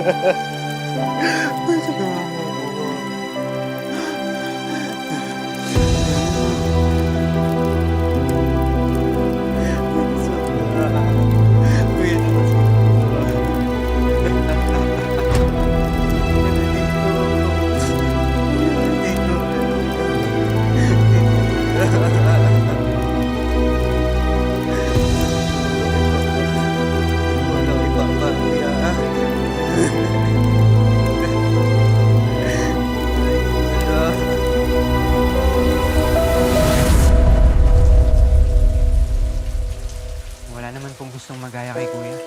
Tulungan mo ako. Sobra. Kuya naman sobra. Wala naman pong gustong magaya kay Kuya.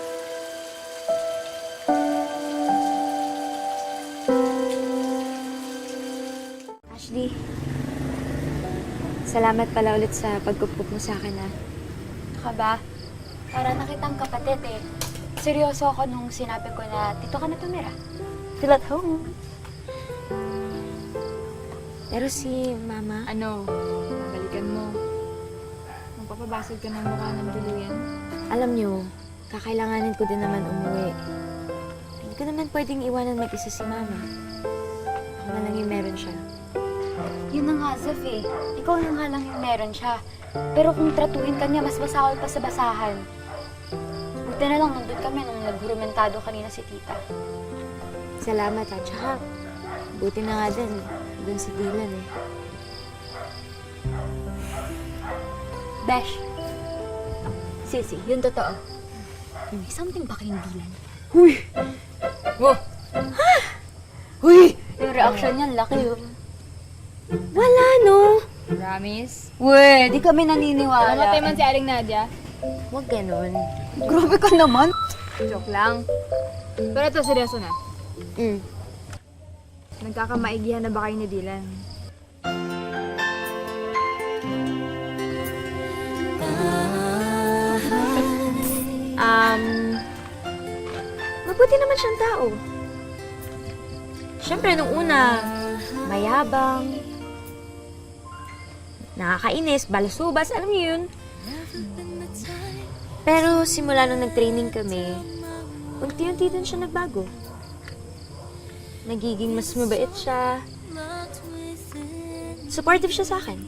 Ashley, salamat pala ulit sa pagkukup mo sa akin, ah. Ka ba? Para nakitang kapatid eh. Seryoso ako nung sinabi ko na dito ka na tumira. Feel at home. Pero si Mama, Ano? Balikan mo. Magpapabasag ka ng mukha ng tuluyan. alam niyo, kakailanganin ko din naman umuwi. Hindi ko naman pwedeng iwanan mag-isa si Mama. Ako na lang yung meron siya. Yun na nga, Zef eh. Ikaw na nga lang yung meron siya. Pero kung tratuhin ka niya, mas basahol pa sa basahan. Buti na lang nandun kami nung naghurumentado kanina si tita. Salamat, at saka buti na nga din, dun si Dylan eh. Besh. Sisi, yun totoo. May something ba kayong Dylan? Wow! Huy! Yung reaction niya, laki yun. Wala, no? Promise? Uwe, di kami naniniwala. Mamatay man si Aling Nadia. Huwag ganun. Grabe ka naman. Joke lang. Pero ito, seryoso na. Mm. Nagkakamaigihan na ba kayo ni Dylan? Mabuti naman siyang tao. Siyempre, nung una, mayabang, nakakainis, balasubas, alam niyo yun. Pero simula nung nag-training kami, unti-unti din siya nagbago. Nagiging mas mabait siya. Supportive siya sa akin.